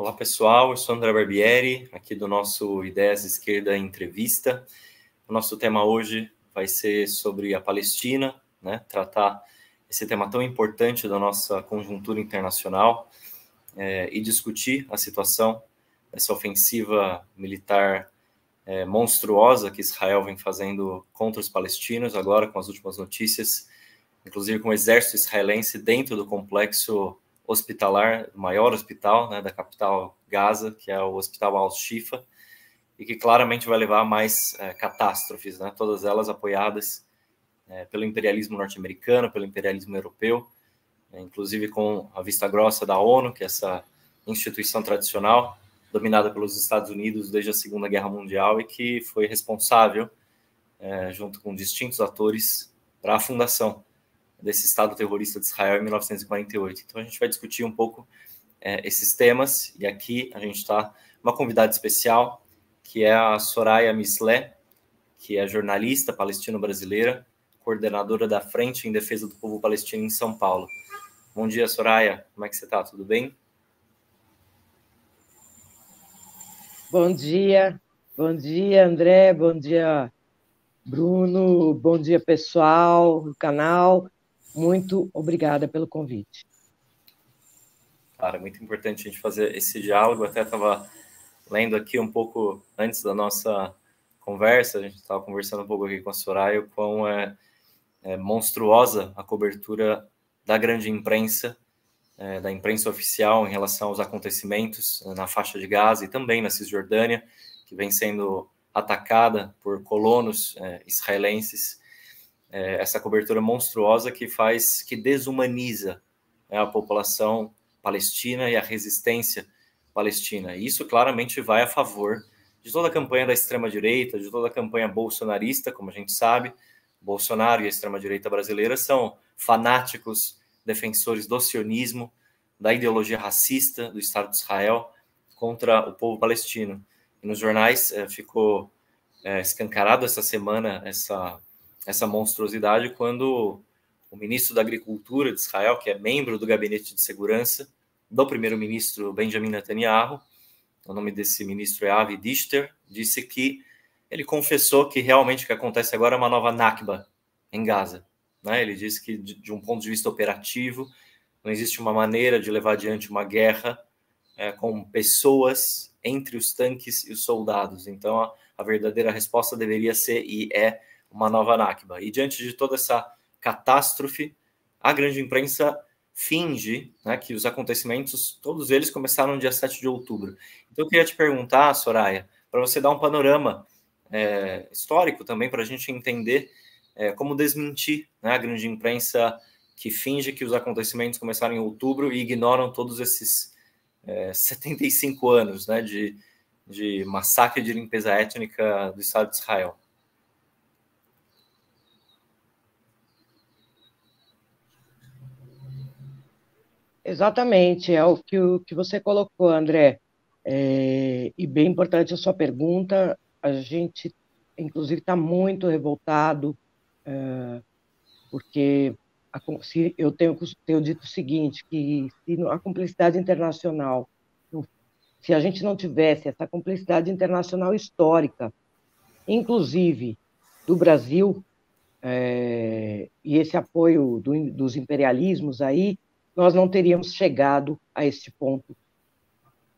Olá pessoal, eu sou André Barbieri, aqui do nosso Ideias Esquerda Entrevista. O nosso tema hoje vai ser sobre a Palestina, né? Tratar esse tema tão importante da nossa conjuntura internacional e discutir a situação dessa ofensiva militar monstruosa que Israel vem fazendo contra os palestinos, agora com as últimas notícias, inclusive com o exército israelense dentro do complexo hospitalar, o maior hospital, né, da capital Gaza, que é o Hospital Al-Shifa, e que claramente vai levar a mais catástrofes, né, todas elas apoiadas pelo imperialismo norte-americano, pelo imperialismo europeu, inclusive com a vista grossa da ONU, que é essa instituição tradicional, dominada pelos Estados Unidos desde a Segunda Guerra Mundial e que foi responsável, junto com distintos atores, para a fundação desse Estado terrorista de Israel em 1948. Então a gente vai discutir um pouco esses temas, e aqui a gente está uma convidada especial, que é a Soraya Mislé, que é jornalista palestino-brasileira, coordenadora da Frente em Defesa do Povo Palestino em São Paulo. Bom dia, Soraya. Como é que você está? Tudo bem? Bom dia, André, bom dia, Bruno, bom dia, pessoal do canal. Muito obrigada pelo convite. Claro, é muito importante a gente fazer esse diálogo. Eu até estava lendo aqui um pouco antes da nossa conversa, a gente estava conversando um pouco aqui com a Soraya, o quão é monstruosa a cobertura da grande imprensa, da imprensa oficial em relação aos acontecimentos na faixa de Gaza e também na Cisjordânia, que vem sendo atacada por colonos israelenses. Essa cobertura monstruosa que desumaniza a população palestina e a resistência palestina. E isso claramente vai a favor de toda a campanha da extrema-direita, de toda a campanha bolsonarista, como a gente sabe. Bolsonaro e a extrema-direita brasileira são fanáticos defensores do sionismo, da ideologia racista do Estado de Israel contra o povo palestino. E nos jornais ficou escancarado essa semana essa monstruosidade quando o ministro da Agricultura de Israel, que é membro do Gabinete de Segurança do primeiro-ministro Benjamin Netanyahu, o nome desse ministro é Avi Dichter, disse que ele confessou que realmente o que acontece agora é uma nova Nakba em Gaza. Né? Ele disse que, de um ponto de vista operativo, não existe uma maneira de levar adiante uma guerra com pessoas entre os tanques e os soldados. Então, a verdadeira resposta deveria ser e é uma nova Nakba. E diante de toda essa catástrofe, a grande imprensa finge, né, que os acontecimentos, todos eles começaram no dia 7 de outubro. Então, eu queria te perguntar, Soraya, para você dar um panorama histórico também, para a gente entender como desmentir, né, a grande imprensa que finge que os acontecimentos começaram em outubro e ignoram todos esses 75 anos, né, de massacre de limpeza étnica do Estado de Israel. Exatamente, é o que você colocou, André. E bem importante a sua pergunta. A gente, inclusive, está muito revoltado, porque eu tenho dito o seguinte, que se a cumplicidade internacional, se a gente não tivesse essa cumplicidade internacional histórica, inclusive do Brasil, e esse apoio dos imperialismos aí, nós não teríamos chegado a este ponto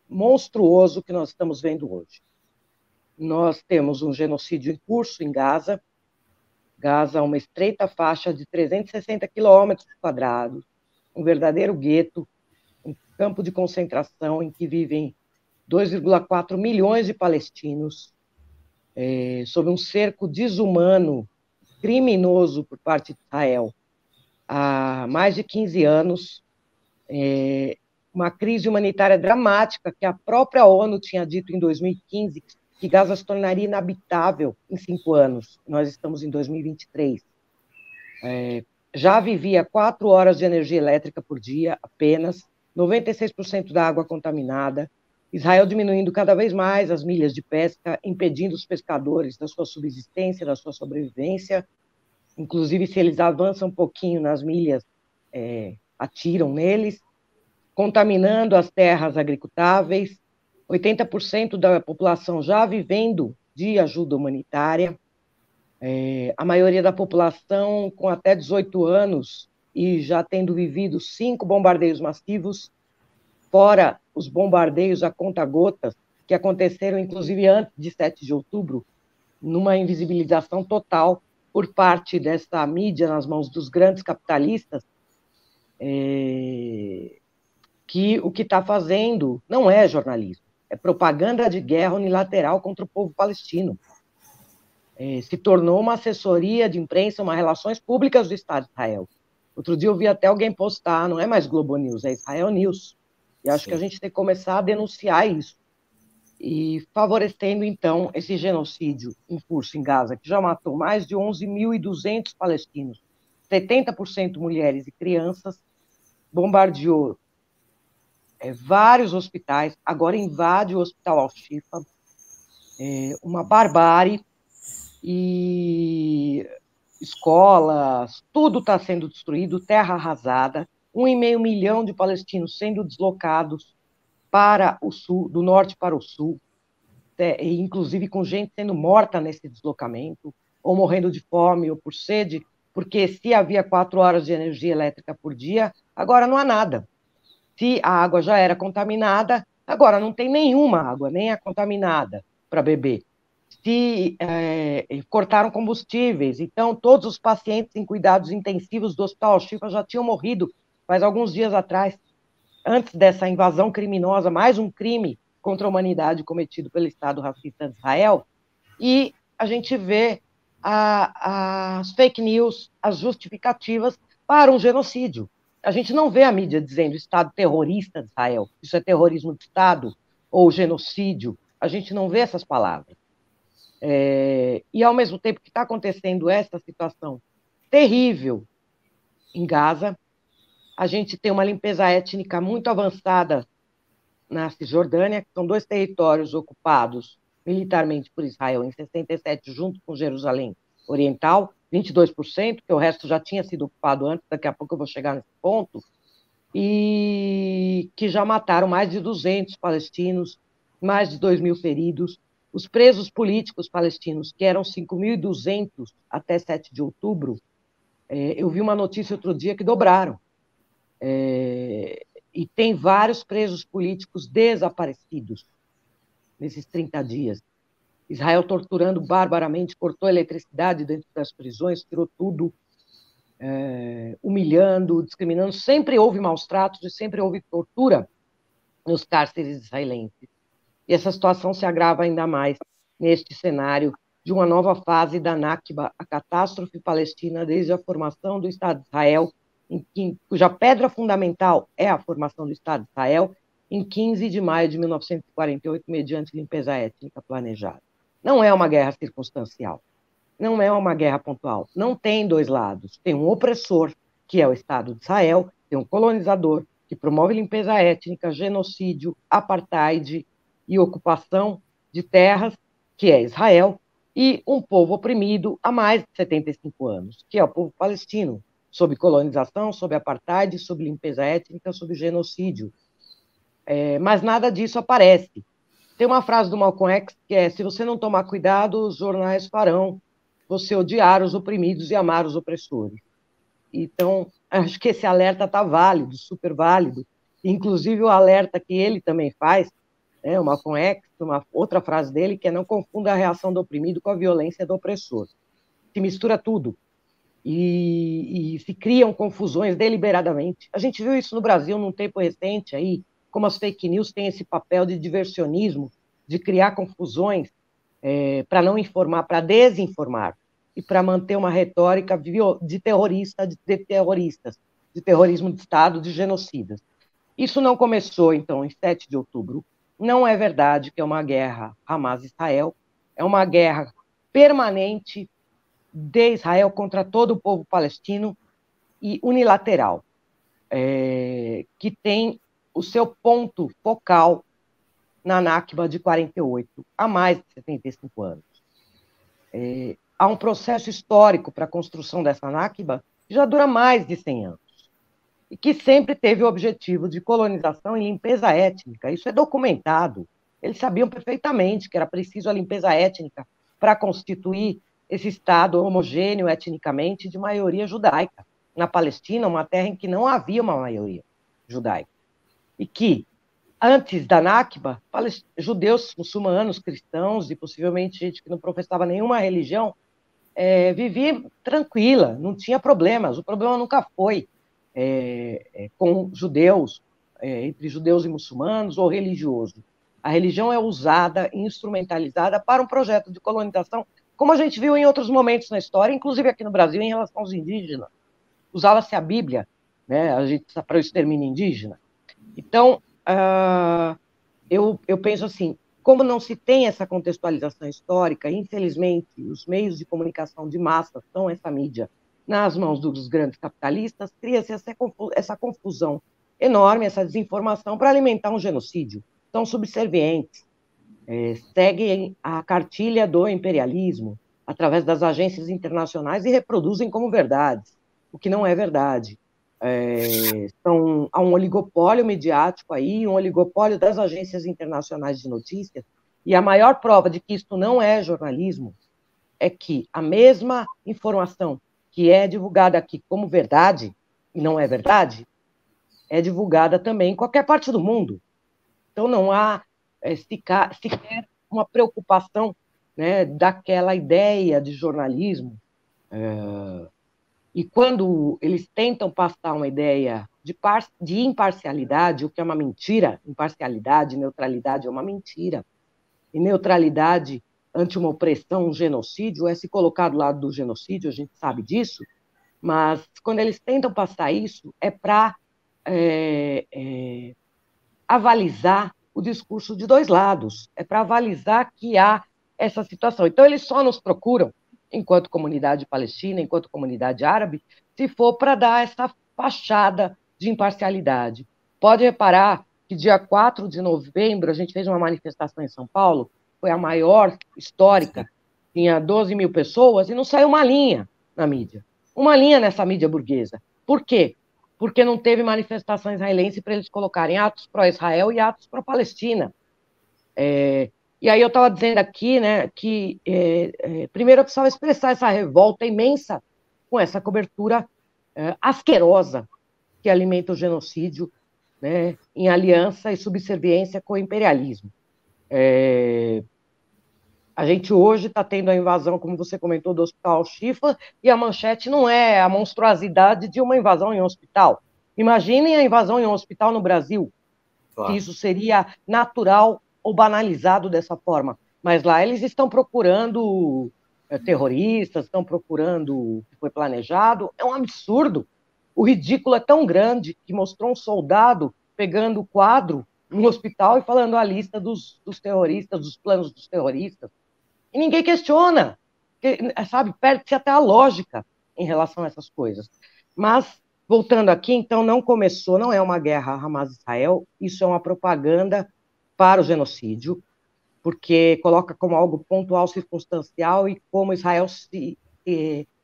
monstruoso que nós estamos vendo hoje. Nós temos um genocídio em curso em Gaza. Gaza é uma estreita faixa de 360 quilômetros quadrados, um verdadeiro gueto, um campo de concentração em que vivem 2,4 milhões de palestinos, sob um cerco desumano, criminoso por parte de Israel, há mais de 15 anos, uma crise humanitária dramática que a própria ONU tinha dito em 2015 que Gaza se tornaria inabitável em 5 anos. Nós estamos em 2023. Já vivia 4 horas de energia elétrica por dia apenas, 96% da água contaminada, Israel diminuindo cada vez mais as milhas de pesca, impedindo os pescadores da sua subsistência, da sua sobrevivência. Inclusive, se eles avançam um pouquinho nas milhas, atiram neles. contaminando as terras agricultáveis, 80% da população já vivendo de ajuda humanitária, a maioria da população com até 18 anos e já tendo vivido 5 bombardeios massivos, fora os bombardeios a conta-gotas, que aconteceram inclusive antes de 7 de outubro, numa invisibilização total por parte dessa mídia nas mãos dos grandes capitalistas, que o que está fazendo não é jornalismo, é propaganda de guerra unilateral contra o povo palestino. Se tornou uma assessoria de imprensa, uma relações públicas do Estado de Israel. Outro dia eu vi até alguém postar, não é mais Globo News, é Israel News. E acho que a gente tem que começar a denunciar isso. E favorecendo, então, esse genocídio em curso em Gaza, que já matou mais de 11.200 palestinos, 70% mulheres e crianças, bombardeou vários hospitais, agora invade o Hospital Al-Shifa, uma barbárie, e escolas, tudo está sendo destruído, terra arrasada, 1,5 milhão de palestinos sendo deslocados para o sul, do norte para o sul, inclusive com gente sendo morta nesse deslocamento, ou morrendo de fome ou por sede, porque se havia 4 horas de energia elétrica por dia, agora não há nada. Se a água já era contaminada, agora não tem nenhuma água, nem a contaminada para beber. Se cortaram combustíveis, então todos os pacientes em cuidados intensivos do Hospital Al-Shifa já tinham morrido faz alguns dias atrás, antes dessa invasão criminosa, mais um crime contra a humanidade cometido pelo Estado racista de Israel, e a gente vê as fake news, as justificativas para um genocídio. A gente não vê a mídia dizendo Estado terrorista de Israel, isso é terrorismo de Estado, ou genocídio, a gente não vê essas palavras. E, ao mesmo tempo que está acontecendo essa situação terrível em Gaza, a gente tem uma limpeza étnica muito avançada na Cisjordânia, que são 2 territórios ocupados militarmente por Israel em 67, junto com Jerusalém Oriental, 22%, que o resto já tinha sido ocupado antes, daqui a pouco eu vou chegar nesse ponto, e que já mataram mais de 200 palestinos, mais de 2.000 feridos. Os presos políticos palestinos, que eram 5.200 até 7 de outubro, eu vi uma notícia outro dia que dobraram. E tem vários presos políticos desaparecidos nesses 30 dias. Israel torturando barbaramente, cortou a eletricidade dentro das prisões, tirou tudo, humilhando, discriminando. Sempre houve maus tratos e sempre houve tortura nos cárceres israelenses. E essa situação se agrava ainda mais neste cenário de uma nova fase da Nakba, a catástrofe palestina desde a formação do Estado de Israel, cuja pedra fundamental é a formação do Estado de Israel, em 15 de maio de 1948, mediante limpeza étnica planejada. Não é uma guerra circunstancial, não é uma guerra pontual, não tem 2 lados. Tem um opressor, que é o Estado de Israel, tem um colonizador, que promove limpeza étnica, genocídio, apartheid e ocupação de terras, que é Israel, e um povo oprimido há mais de 75 anos, que é o povo palestino, sob colonização, sob apartheid, sob limpeza étnica, sob genocídio. Mas nada disso aparece. Tem uma frase do Malcolm X que é: se você não tomar cuidado, os jornais farão você odiar os oprimidos e amar os opressores. Então, acho que esse alerta está válido, super válido. Inclusive o alerta que ele também faz, o Malcolm X, uma outra frase dele, que é: não confunda a reação do oprimido com a violência do opressor. Se mistura tudo. E se criam confusões deliberadamente. A gente viu isso no Brasil num tempo recente, aí, como as fake news têm esse papel de diversionismo, de criar confusões para não informar, para desinformar, e para manter uma retórica de terroristas, de terrorismo de Estado, de genocidas. Isso não começou, então, em 7 de outubro. Não é verdade que é uma guerra Hamas-Israel, é uma guerra permanente de Israel contra todo o povo palestino e unilateral, que tem o seu ponto focal na Nakba de 48, há mais de 75 anos. Há um processo histórico para a construção dessa Nakba que já dura mais de 100 anos. e que sempre teve o objetivo de colonização e limpeza étnica. Isso é documentado. Eles sabiam perfeitamente que era preciso a limpeza étnica para constituir esse Estado homogêneo etnicamente de maioria judaica. Na Palestina, uma terra em que não havia uma maioria judaica. E que, antes da Nakba, judeus, muçulmanos, cristãos e possivelmente gente que não professava nenhuma religião, vivia tranquila, não tinha problemas. O problema nunca foi com judeus, entre judeus e muçulmanos, ou religioso. A religião é usada, instrumentalizada para um projeto de colonização, como a gente viu em outros momentos na história, inclusive aqui no Brasil, em relação aos indígenas. Usava-se a Bíblia, né, para o extermínio indígena. Então, eu penso assim, como não se tem essa contextualização histórica, infelizmente, os meios de comunicação de massa são essa mídia nas mãos dos grandes capitalistas, cria-se essa confusão enorme, essa desinformação para alimentar um genocídio. São subservientes, seguem a cartilha do imperialismo através das agências internacionais e reproduzem como verdades, o que não é verdade. Há um oligopólio mediático aí, um oligopólio das agências internacionais de notícias, e a maior prova de que isto não é jornalismo é que a mesma informação que é divulgada aqui como verdade, e não é verdade, é divulgada também em qualquer parte do mundo. Então não há sequer uma preocupação, né, daquela ideia de jornalismo. E quando eles tentam passar uma ideia de imparcialidade, o que é uma mentira, imparcialidade, neutralidade é uma mentira, e neutralidade ante uma opressão, um genocídio, é se colocar do lado do genocídio, a gente sabe disso, mas quando eles tentam passar isso, é para avalizar o discurso de dois lados, é para avalizar que há essa situação. Então, eles só nos procuram, enquanto comunidade palestina, enquanto comunidade árabe, se for para dar essa fachada de imparcialidade. Pode reparar que dia 4 de novembro a gente fez uma manifestação em São Paulo, foi a maior histórica, tinha 12 mil pessoas, e não saiu uma linha na mídia. Uma linha nessa mídia burguesa. Por quê? Porque não teve manifestação israelense para eles colocarem atos pró-Israel e atos pró-Palestina. E aí eu estava dizendo aqui, né, que primeiro eu precisava expressar essa revolta imensa com essa cobertura asquerosa que alimenta o genocídio, né, em aliança e subserviência com o imperialismo. A gente hoje está tendo a invasão, como você comentou, do Hospital Al-Shifa, e a manchete não é a monstruosidade de uma invasão em um hospital. Imaginem a invasão em um hospital no Brasil, claro, se isso seria natural ou banalizado dessa forma. Mas lá eles estão procurando terroristas, estão procurando o que foi planejado. É um absurdo. O ridículo é tão grande que mostrou um soldado pegando o quadro no hospital e falando a lista dos terroristas, dos planos dos terroristas. E ninguém questiona, sabe? Perde-se até a lógica em relação a essas coisas. Mas, voltando aqui, então, não começou, não é uma guerra Hamas-Israel, isso é uma propaganda para o genocídio, porque coloca como algo pontual, circunstancial, e como Israel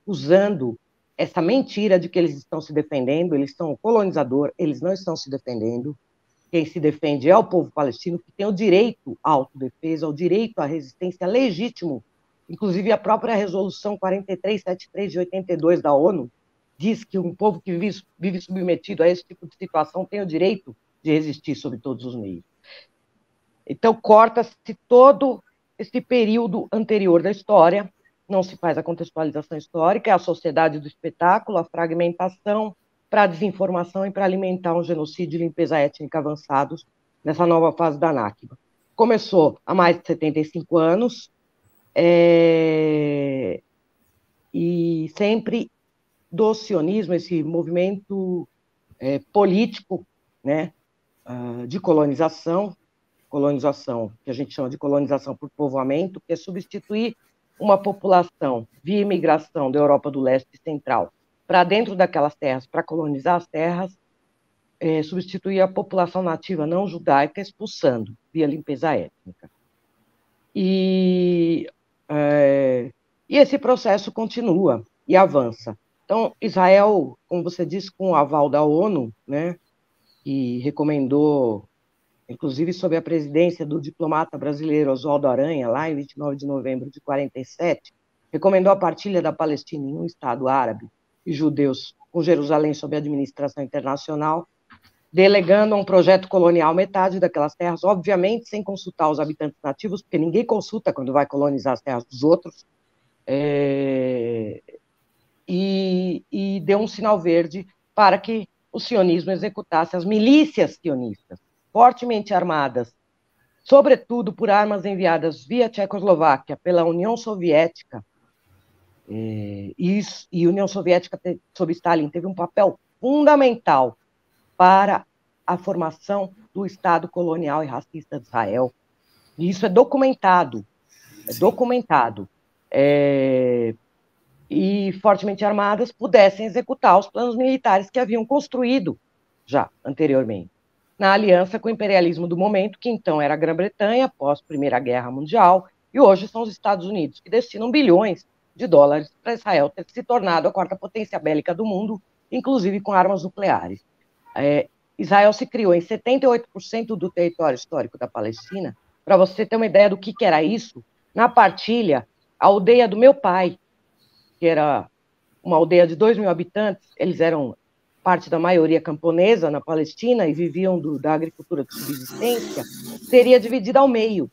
usando essa mentira de que eles estão se defendendo, eles são o colonizador, eles não estão se defendendo. Quem se defende é o povo palestino, que tem o direito à autodefesa, o direito à resistência legítimo. Inclusive, a própria Resolução 4373 de 82 da ONU diz que um povo que vive submetido a esse tipo de situação tem o direito de resistir sob todos os meios. Então, corta-se todo esse período anterior da história, não se faz a contextualização histórica, é a sociedade do espetáculo, a fragmentação, para a desinformação e para alimentar um genocídio e limpeza étnica avançados nessa nova fase da Nakba. Começou há mais de 75 anos, e sempre do sionismo, esse movimento político, né, de colonização que a gente chama de colonização por povoamento, que é substituir uma população via imigração da Europa do Leste e Central para dentro daquelas terras, para colonizar as terras, substituir a população nativa não judaica, expulsando, via limpeza étnica. E esse processo continua e avança. Então, Israel, como você disse, com o aval da ONU, né, que recomendou, inclusive sob a presidência do diplomata brasileiro Oswaldo Aranha, lá em 29 de novembro de 47, recomendou a partilha da Palestina em um Estado árabe e judeus com Jerusalém sob administração internacional, delegando a um projeto colonial metade daquelas terras, obviamente sem consultar os habitantes nativos, porque ninguém consulta quando vai colonizar as terras dos outros, e deu um sinal verde para que o sionismo executasse as milícias sionistas, fortemente armadas, sobretudo por armas enviadas via Tchecoslováquia pela União Soviética, e a União Soviética, sob Stalin, teve um papel fundamental para a formação do Estado colonial e racista de Israel. E isso é documentado, e fortemente armadas pudessem executar os planos militares que haviam construído já anteriormente, na aliança com o imperialismo do momento, que então era a Grã-Bretanha, após a Primeira Guerra Mundial, e hoje são os Estados Unidos, que destinam bilhões de dólares para Israel ter se tornado a quarta potência bélica do mundo, inclusive com armas nucleares. Israel se criou em 78% do território histórico da Palestina. Para você ter uma ideia do que era isso, na partilha, a aldeia do meu pai, que era uma aldeia de 2.000 habitantes, eles eram parte da maioria camponesa na Palestina e viviam da agricultura de subsistência, seria dividida ao meio.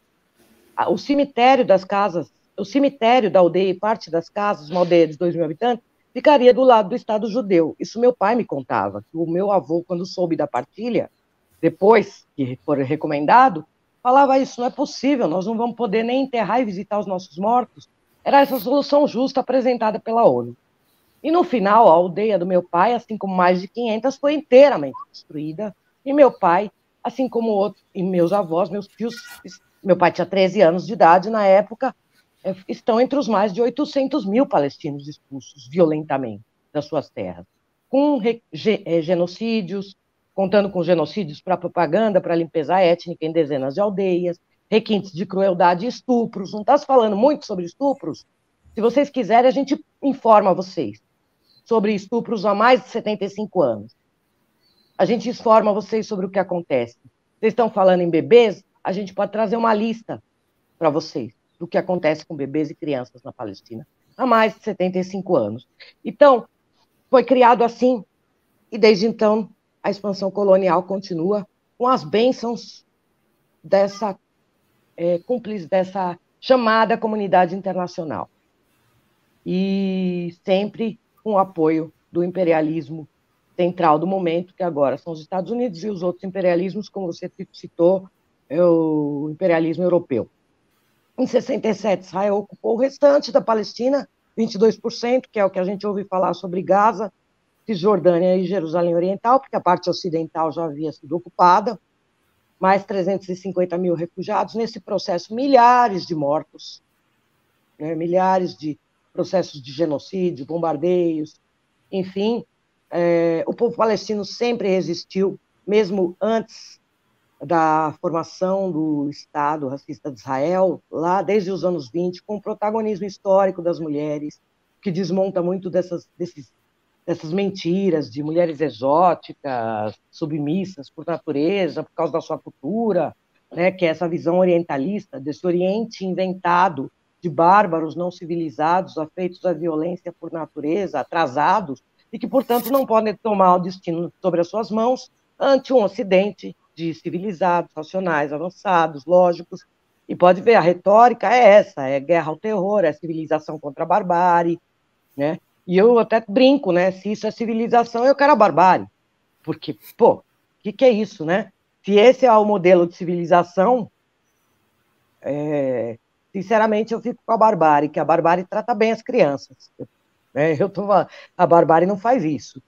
O cemitério das casas, o cemitério da aldeia e parte das casas, uma aldeia de 2.000 habitantes, ficaria do lado do Estado judeu. Isso meu pai me contava, que o meu avô, quando soube da partilha, depois que foi recomendado, falava: isso não é possível, nós não vamos poder nem enterrar e visitar os nossos mortos. Era essa solução justa apresentada pela ONU. E no final, a aldeia do meu pai, assim como mais de 500, foi inteiramente destruída, e meu pai, assim como outros, e meus avós, meus tios, meu pai tinha 13 anos de idade na época, estão entre os mais de 800.000 palestinos expulsos violentamente das suas terras, com genocídios, contando com genocídios para propaganda, para limpeza étnica em dezenas de aldeias, requintes de crueldade e estupros. Não está se falando muito sobre estupros? Se vocês quiserem, a gente informa vocês sobre estupros há mais de 75 anos. A gente informa vocês sobre o que acontece. Vocês estão falando em bebês? A gente pode trazer uma lista para vocês do que acontece com bebês e crianças na Palestina há mais de 75 anos. Então, foi criado assim, e desde então a expansão colonial continua com as bênçãos dessa chamada comunidade internacional. E sempre com o apoio do imperialismo central do momento, que agora são os Estados Unidos, e os outros imperialismos, como você citou, é o imperialismo europeu. Em 67, Israel ocupou o restante da Palestina, 22%, que é o que a gente ouve falar sobre Gaza, Cisjordânia e Jerusalém Oriental, porque a parte ocidental já havia sido ocupada, mais 350.000 refugiados. Nesse processo, milhares de mortos, né, milhares de processos de genocídio, bombardeios, enfim. O povo palestino sempre resistiu, mesmo antes da formação do Estado racista de Israel, lá desde os anos 20, com o protagonismo histórico das mulheres, que desmonta muito dessas mentiras de mulheres exóticas, submissas por natureza, por causa da sua cultura, né, que é essa visão orientalista, desse Oriente inventado, de bárbaros não civilizados, afeitos à violência por natureza, atrasados, e que, portanto, não podem tomar o destino sobre as suas mãos ante um Ocidente de civilizados, racionais, avançados, lógicos. E pode ver, a retórica é essa, é guerra ao terror, é civilização contra a barbárie, né? E eu até brinco, né? Se isso é civilização, eu quero a barbárie. Porque, pô, o que é isso, né? Se esse é o modelo de civilização, sinceramente, eu fico com a barbárie, que a barbárie trata bem as crianças. Né? A barbárie não faz isso,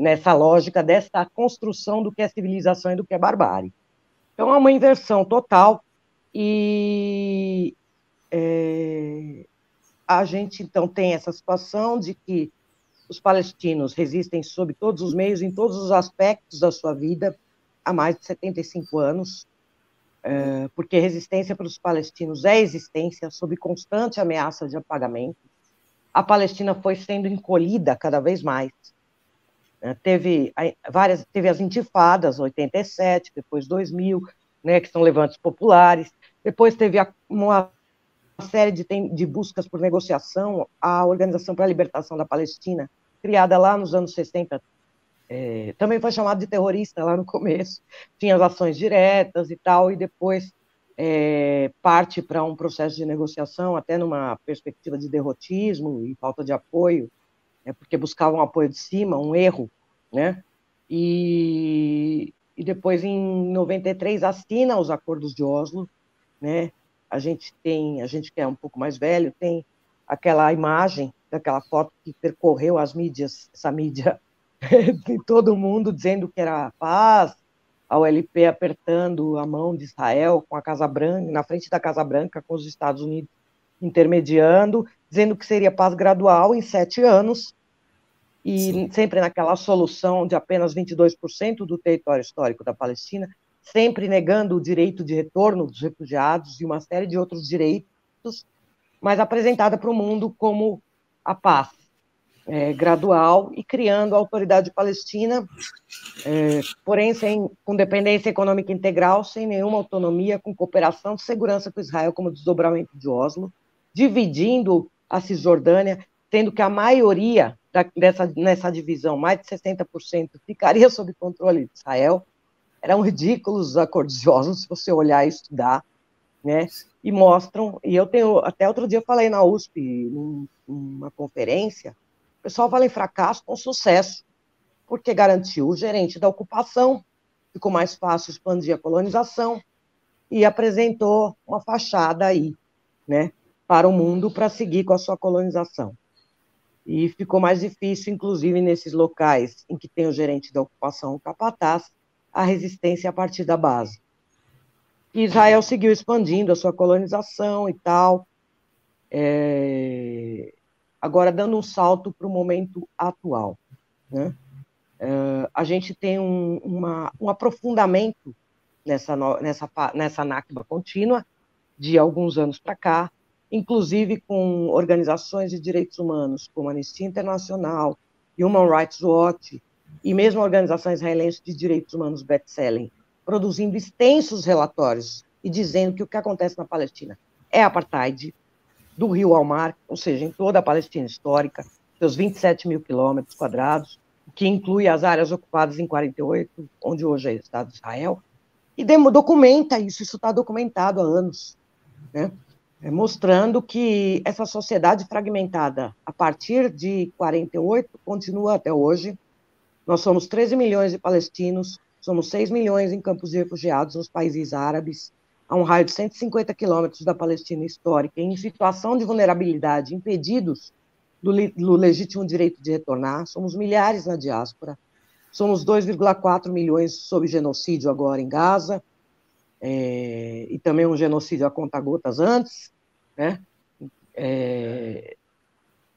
nessa lógica dessa construção do que é civilização e do que é barbárie. Então, é uma inversão total, e a gente, então, tem essa situação de que os palestinos resistem sob todos os meios, em todos os aspectos da sua vida, há mais de 75 anos, porque resistência para os palestinos é existência, sob constante ameaça de apagamento. a Palestina foi sendo encolhida cada vez mais. Teve as intifadas, 87, depois 2000, né, que são levantes populares, depois teve uma série de buscas por negociação, a Organização para a Libertação da Palestina, criada lá nos anos 60, também foi chamada de terrorista lá no começo, tinha as ações diretas e tal, e depois parte para um processo de negociação, até numa perspectiva de derrotismo e falta de apoio, porque buscavam apoio de cima, um erro, né? E depois, em 93, assina os Acordos de Oslo, né? A gente que é um pouco mais velho, tem aquela imagem, daquela foto que percorreu as mídias, essa mídia de todo mundo, dizendo que era paz, a OLP apertando a mão de Israel com a Casa Branca, na frente da Casa Branca, com os Estados Unidos intermediando, dizendo que seria paz gradual em 7 anos, e Sim. sempre naquela solução de apenas 22% do território histórico da Palestina, sempre negando o direito de retorno dos refugiados e uma série de outros direitos, mas apresentada para o mundo como a paz gradual e criando a autoridade palestina, porém com dependência econômica integral, sem nenhuma autonomia, com cooperação de segurança com Israel como desdobramento de Oslo, dividindo a Cisjordânia, sendo que a maioria nessa divisão, mais de 60%, ficaria sob controle de Israel. Eram ridículos os acordos de Oslo, se você olhar e estudar, né? E mostram, e eu tenho, até outro dia eu falei na USP, numa conferência, o pessoal fala em fracasso com sucesso, porque garantiu o gerente da ocupação, ficou mais fácil expandir a colonização, e apresentou uma fachada aí, né, para o mundo para seguir com a sua colonização. E ficou mais difícil, inclusive, nesses locais em que tem o gerente da ocupação, o capataz, a resistência a partir da base. E Israel seguiu expandindo a sua colonização e tal, agora dando um salto para o momento atual, né? A gente tem um aprofundamento nessa Nakba contínua de alguns anos para cá, inclusive com organizações de direitos humanos como a Anistia Internacional, Human Rights Watch e mesmo a Organização Israelense de Direitos Humanos B'Tselem, produzindo extensos relatórios e dizendo que o que acontece na Palestina é apartheid, do rio ao mar, ou seja, em toda a Palestina histórica, seus 27 mil quilômetros quadrados, que inclui as áreas ocupadas em 48, onde hoje é o Estado de Israel, e documenta isso está documentado há anos, né? Mostrando que essa sociedade fragmentada a partir de 48 continua até hoje. Nós somos 13 milhões de palestinos, somos 6 milhões em campos de refugiados nos países árabes, a um raio de 150 quilômetros da Palestina histórica, em situação de vulnerabilidade, impedidos do legítimo direito de retornar, somos milhares na diáspora, somos 2,4 milhões sob genocídio agora em Gaza, e também um genocídio a conta-gotas antes, né?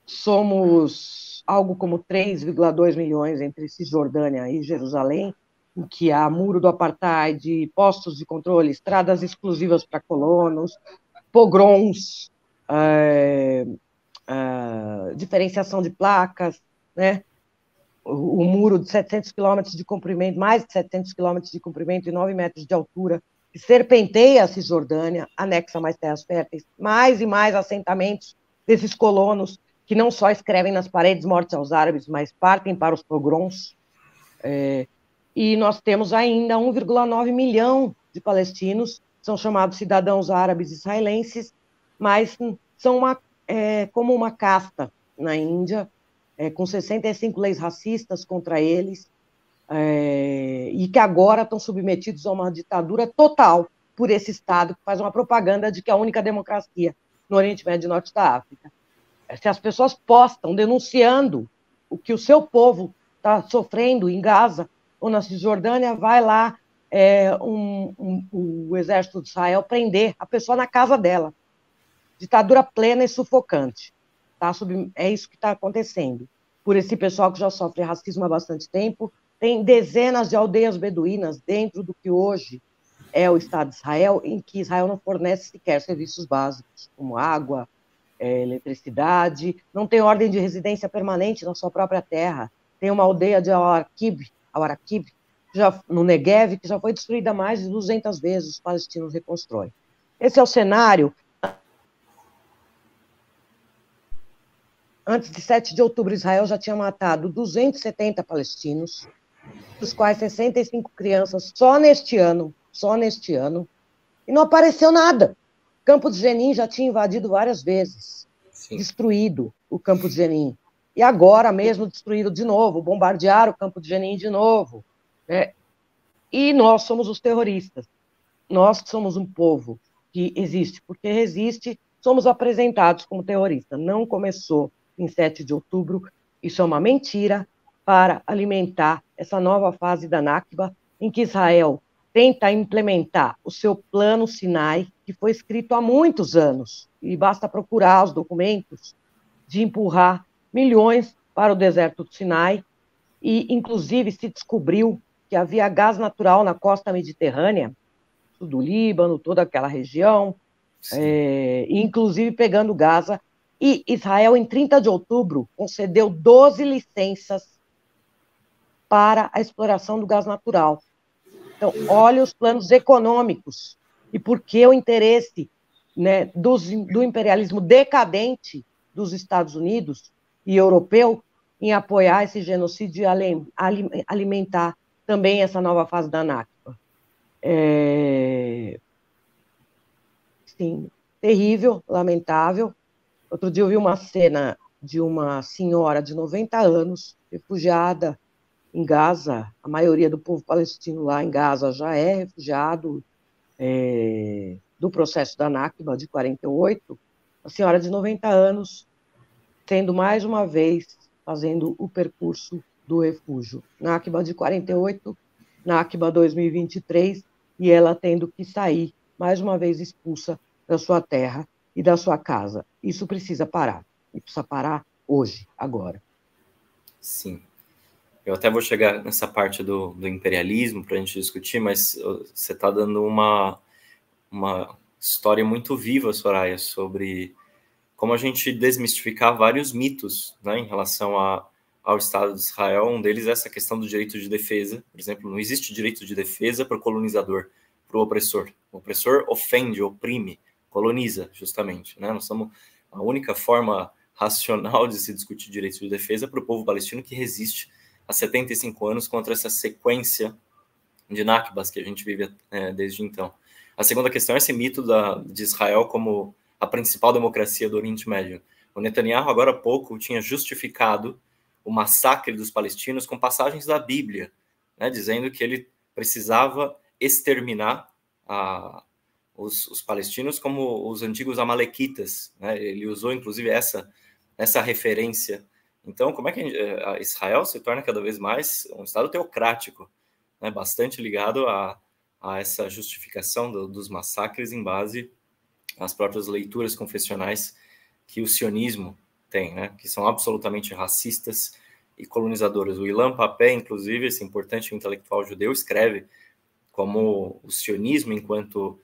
Somos algo como 3,2 milhões entre Cisjordânia e Jerusalém, em que há muro do apartheid, postos de controle, estradas exclusivas para colonos, pogroms, diferenciação de placas, né? O muro de 700 quilômetros de comprimento, mais de 700 quilômetros de comprimento e 9 metros de altura, que serpenteia a Cisjordânia, anexa mais terras férteis, mais e mais assentamentos desses colonos, que não só escrevem nas paredes mortes aos árabes, mas partem para os pogroms. E nós temos ainda 1,9 milhão de palestinos, são chamados cidadãos árabes israelenses, mas são como uma casta na Índia, com 65 leis racistas contra eles, e que agora estão submetidos a uma ditadura total por esse Estado, que faz uma propaganda de que é a única democracia no Oriente Médio e Norte da África. Se as pessoas postam denunciando o que o seu povo está sofrendo em Gaza ou na Cisjordânia, vai lá o exército de Israel prender a pessoa na casa dela. Ditadura plena e sufocante. Tá? É isso que está acontecendo. Por esse pessoal que já sofre racismo há bastante tempo, tem dezenas de aldeias beduínas dentro do que hoje é o Estado de Israel, em que Israel não fornece sequer serviços básicos, como água, eletricidade, não tem ordem de residência permanente na sua própria terra. Tem uma aldeia de Al-Araqib, no Negev, que já foi destruída mais de 200 vezes, os palestinos reconstroem. Esse é o cenário. Antes de 7 de outubro, Israel já tinha matado 270 palestinos, dos quais 65 crianças só neste ano, e não apareceu nada. O campo de Jenin já tinha invadido várias vezes, sim, destruído o campo de Jenin. E agora mesmo destruíram de novo, bombardearam o campo de Jenin de novo. Né? E nós somos os terroristas. Nós somos um povo que existe, porque resiste, somos apresentados como terroristas. Não começou em 7 de outubro, isso é uma mentira para alimentar essa nova fase da Nakba, em que Israel tenta implementar o seu plano Sinai, que foi escrito há muitos anos, e basta procurar os documentos, de empurrar milhões para o deserto do Sinai, e inclusive se descobriu que havia gás natural na costa mediterrânea, sul do Líbano, toda aquela região, inclusive pegando Gaza, e Israel, em 30 de outubro, concedeu 12 licenças para a exploração do gás natural. Então, olha os planos econômicos e por que o interesse, né, do imperialismo decadente dos Estados Unidos e europeu em apoiar esse genocídio e alimentar também essa nova fase da Nakba. Sim, terrível, lamentável. Outro dia eu vi uma cena de uma senhora de 90 anos, refugiada em Gaza. A maioria do povo palestino lá em Gaza já é refugiado do processo da Nakba de 48. A senhora de 90 anos, tendo mais uma vez, fazendo o percurso do refúgio. Nakba de 48, Nakba 2023, e ela tendo que sair, mais uma vez expulsa da sua terra e da sua casa. Isso precisa parar. E precisa parar hoje, agora. Sim. Eu até vou chegar nessa parte do imperialismo para a gente discutir, mas você está dando uma história muito viva, Soraya, sobre como a gente desmistificar vários mitos, né, em relação ao Estado de Israel. Um deles é essa questão do direito de defesa. Por exemplo, não existe direito de defesa para o colonizador, para o opressor. O opressor ofende, oprime, coloniza, justamente. Né? Nós somos a única forma racional de se discutir direito de defesa para o povo palestino que resiste há 75 anos contra essa sequência de Nakbas que a gente vive desde então. A segunda questão é esse mito de Israel como a principal democracia do Oriente Médio. O Netanyahu, agora há pouco, tinha justificado o massacre dos palestinos com passagens da Bíblia, né, dizendo que ele precisava exterminar os palestinos como os antigos amalequitas. Né? Ele usou, inclusive, essa referência. Então, como é que Israel se torna cada vez mais um Estado teocrático, né, bastante ligado a essa justificação dos massacres em base às próprias leituras confessionais que o sionismo tem, né, que são absolutamente racistas e colonizadoras. O Ilan Pappé, inclusive, esse importante intelectual judeu, escreve como o sionismo, enquanto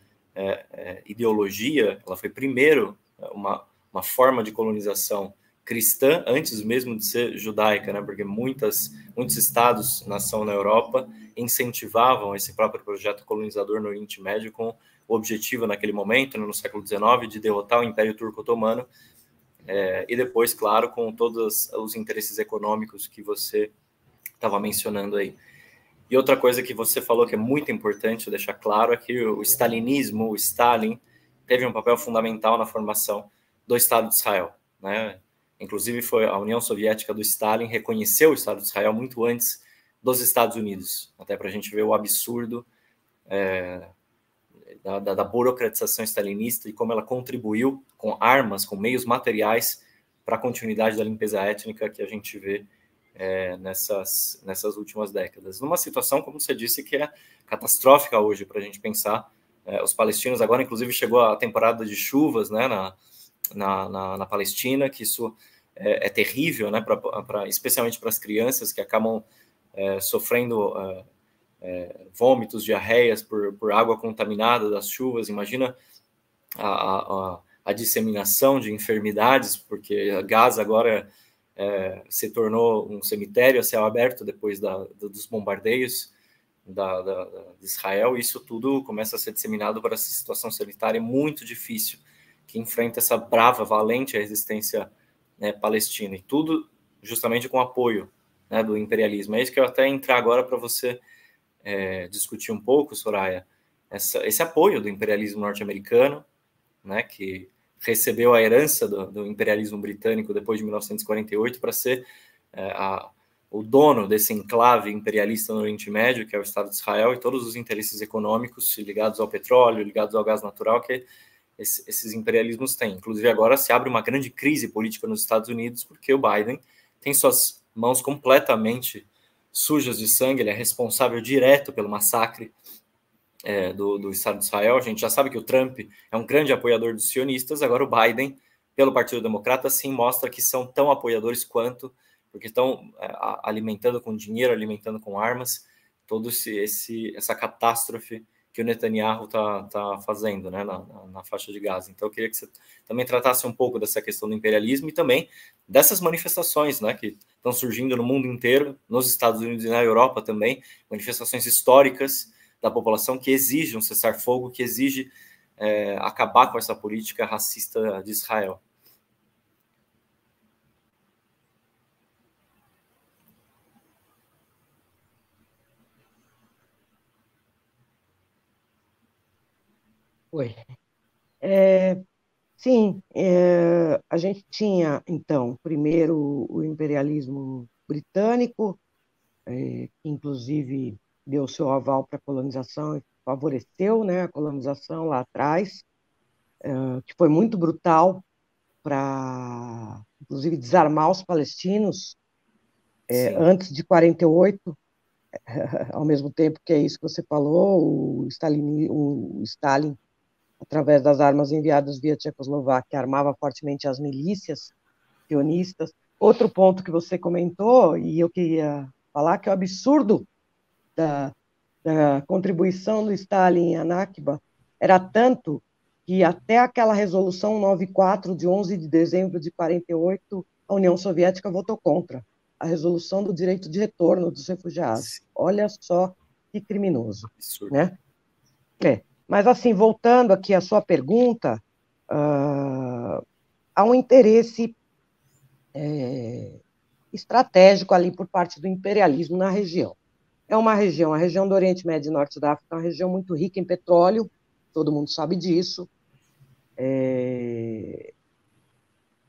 ideologia, ela foi primeiro uma forma de colonização cristã, antes mesmo de ser judaica, né? Porque muitos estados, nação na Europa, incentivavam esse próprio projeto colonizador no Oriente Médio com o objetivo, naquele momento, no século XIX, de derrotar o Império Turco-Otomano, e depois, claro, com todos os interesses econômicos que você estava mencionando aí. E outra coisa que você falou que é muito importante deixar claro é que o stalinismo, o Stalin, teve um papel fundamental na formação do Estado de Israel, né? Inclusive, foi a União Soviética do Stalin reconheceu o Estado de Israel muito antes dos Estados Unidos, até para a gente ver o absurdo da burocratização stalinista e como ela contribuiu com armas, com meios materiais para a continuidade da limpeza étnica que a gente vê nessas últimas décadas. Numa situação, como você disse, que é catastrófica hoje para a gente pensar. Os palestinos, agora, inclusive, chegou a temporada de chuvas, né, na Palestina, que isso é terrível, né, especialmente para as crianças que acabam sofrendo vômitos, diarreias por água contaminada das chuvas. Imagina a disseminação de enfermidades, porque a Gaza agora se tornou um cemitério a céu aberto depois dos bombardeios de Israel, e isso tudo começa a ser disseminado para essa situação sanitária muito difícil, que enfrenta essa brava, valente resistência, né, palestina, e tudo justamente com apoio, né, do imperialismo. É isso que eu até entrar agora para você discutir um pouco, Soraya, esse apoio do imperialismo norte-americano, né, que recebeu a herança do imperialismo britânico depois de 1948 para ser o dono desse enclave imperialista no Oriente Médio, que é o Estado de Israel, e todos os interesses econômicos ligados ao petróleo, ligados ao gás natural que esses imperialismos têm. Inclusive, agora se abre uma grande crise política nos Estados Unidos, porque o Biden tem suas mãos completamente sujas de sangue, ele é responsável direto pelo massacre do Estado de Israel. A gente já sabe que o Trump é um grande apoiador dos sionistas, agora o Biden, pelo Partido Democrata, sim, mostra que são tão apoiadores quanto, porque estão alimentando com dinheiro, alimentando com armas, toda essa catástrofe que o Netanyahu está fazendo, né, na faixa de Gaza. Então eu queria que você também tratasse um pouco dessa questão do imperialismo e também dessas manifestações, né, que estão surgindo no mundo inteiro, nos Estados Unidos e na Europa também, manifestações históricas da população que exige um cessar-fogo, que exige acabar com essa política racista de Israel. Oi. Sim, a gente tinha, então, primeiro o imperialismo britânico, que inclusive deu seu aval para a colonização e favoreceu, né, a colonização lá atrás, que foi muito brutal para, inclusive, desarmar os palestinos antes de 48, ao mesmo tempo que é isso que você falou, o Stalin, através das armas enviadas via Tchecoslováquia, armava fortemente as milícias sionistas. Outro ponto que você comentou, e eu queria falar, que é o absurdo da contribuição do Stalin à Nakba era tanto que até aquela resolução 94 de 11 de dezembro de 48, a União Soviética votou contra a resolução do direito de retorno dos refugiados. Olha só que criminoso, né? Mas, assim, voltando aqui à sua pergunta, há um interesse estratégico ali por parte do imperialismo na região. É uma região, a região do Oriente Médio e Norte da África, é uma região muito rica em petróleo, todo mundo sabe disso,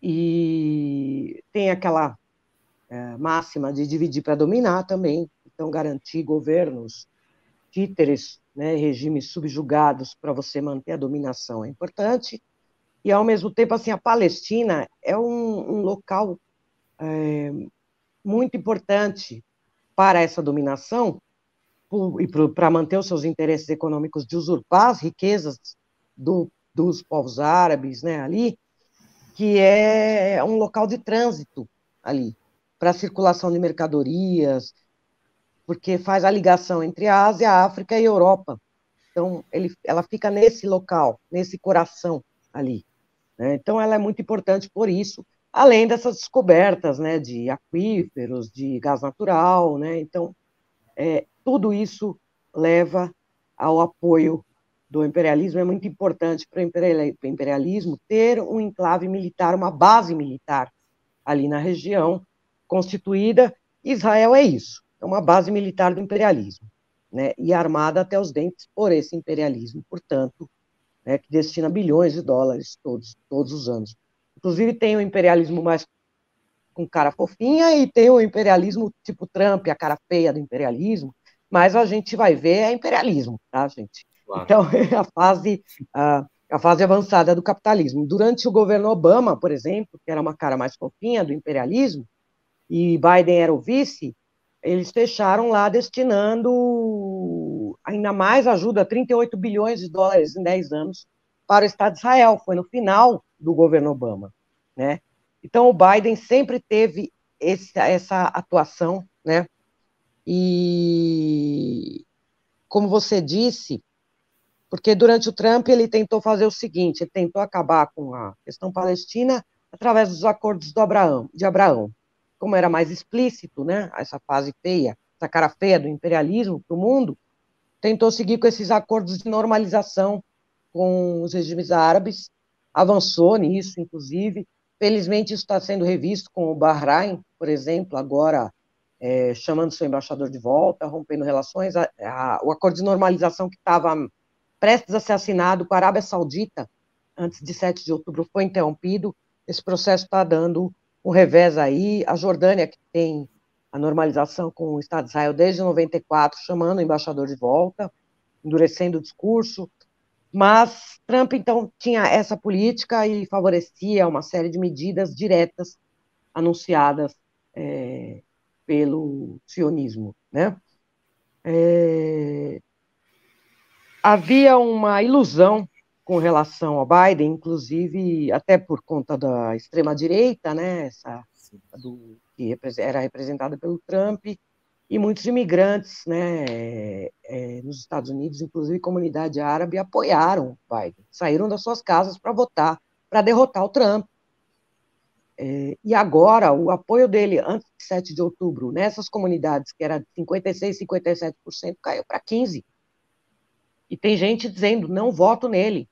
e tem aquela máxima de dividir para dominar também, então garantir governos títeres, né, regimes subjugados para você manter a dominação é importante, e ao mesmo tempo, assim, a Palestina é um local muito importante para essa dominação, e para manter os seus interesses econômicos de usurpar as riquezas dos povos árabes, né, ali, que é um local de trânsito ali, para a circulação de mercadorias, porque faz a ligação entre a Ásia, a África e a Europa. Então, ela fica nesse local, nesse coração ali, né? Então, ela é muito importante por isso, além dessas descobertas, né, de aquíferos, de gás natural, né? Então, tudo isso leva ao apoio do imperialismo. É muito importante para o imperialismo ter um enclave militar, uma base militar ali na região constituída. Israel é isso, é uma base militar do imperialismo, né? E armada até os dentes por esse imperialismo, portanto, né, que destina bilhões de dólares todos os anos. Inclusive, tem o imperialismo mais com cara fofinha e tem o imperialismo tipo Trump, a cara feia do imperialismo, mas a gente vai ver é imperialismo, tá, gente? Claro. Então, é a fase avançada do capitalismo. Durante o governo Obama, por exemplo, que era uma cara mais fofinha do imperialismo, e Biden era o vice, eles fecharam lá destinando ainda mais ajuda, 38 bilhões de dólares em 10 anos, para o Estado de Israel. Foi no final do governo Obama, né? Então, o Biden sempre teve essa atuação, né? E, como você disse, Porque durante o Trump ele tentou fazer o seguinte, ele tentou acabar com a questão palestina através dos acordos de Abraão. Como era mais explícito, né, essa fase feia, essa cara feia do imperialismo para o mundo, tentou seguir com esses acordos de normalização com os regimes árabes, avançou nisso, inclusive. Felizmente, isso está sendo revisto com o Bahrein, por exemplo, agora chamando seu embaixador de volta, rompendo relações. O acordo de normalização que estava prestes a ser assinado com a Arábia Saudita, antes de 7 de outubro, foi interrompido. Esse processo está dando um revés aí. A Jordânia, que tem a normalização com o Estado de Israel desde 94, chamando o embaixador de volta, endurecendo o discurso. Mas Trump, então, tinha essa política e favorecia uma série de medidas diretas anunciadas pelo sionismo, né? Havia uma ilusão com relação ao Biden, inclusive até por conta da extrema-direita, né, que era representada pelo Trump, e muitos imigrantes, né, nos Estados Unidos, inclusive comunidade árabe, apoiaram o Biden, saíram das suas casas para votar, para derrotar o Trump. E agora, o apoio dele, antes de 7 de outubro, nessas comunidades, que era de 56%, 57%, caiu para 15%. E tem gente dizendo, não voto nele,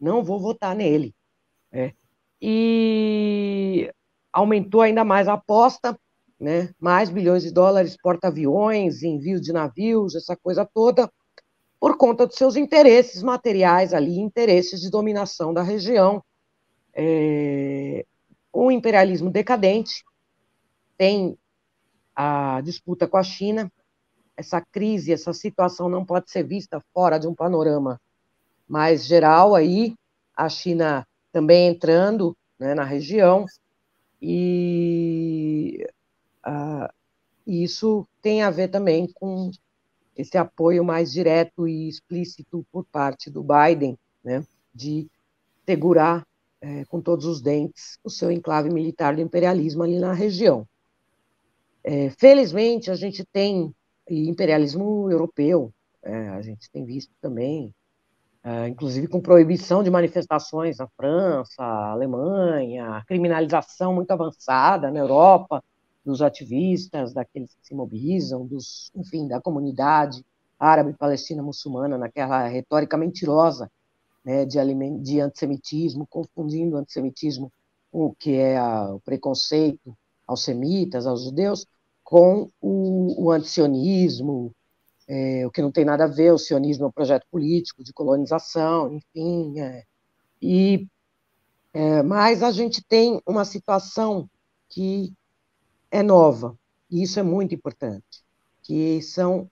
não vou votar nele. E aumentou ainda mais a aposta, né? Mais bilhões de dólares, porta-aviões, envio de navios, essa coisa toda, por conta dos seus interesses materiais ali, interesses de dominação da região. O imperialismo decadente, tem a disputa com a China, essa crise, essa situação não pode ser vista fora de um panorama mais geral aí, a China também entrando, né, na região, e isso tem a ver também com esse apoio mais direto e explícito por parte do Biden, né, de segurar com todos os dentes o seu enclave militar do imperialismo ali na região. Felizmente, a gente tem imperialismo europeu, a gente tem visto também, inclusive com proibição de manifestações na França, Alemanha, criminalização muito avançada na Europa, dos ativistas, daqueles que se mobilizam, enfim, da comunidade árabe, palestina, muçulmana, naquela retórica mentirosa, né, de antissemitismo, confundindo o antissemitismo com o que é o preconceito aos semitas, aos judeus, com o antisionismo, o que não tem nada a ver, o sionismo é um projeto político de colonização, enfim. Mas a gente tem uma situação que é nova, e isso é muito importante, que são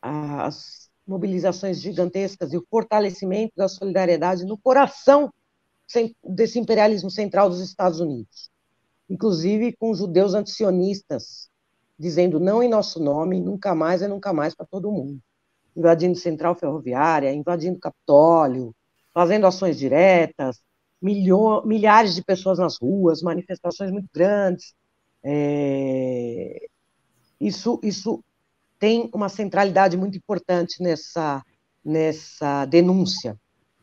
as mobilizações gigantescas e o fortalecimento da solidariedade no coração desse imperialismo central dos Estados Unidos, inclusive com judeus antisionistas, dizendo não em nosso nome, nunca mais é nunca mais para todo mundo, invadindo central ferroviária, invadindo Capitólio, fazendo ações diretas, milhares de pessoas nas ruas, manifestações muito grandes. Isso tem uma centralidade muito importante nessa denúncia,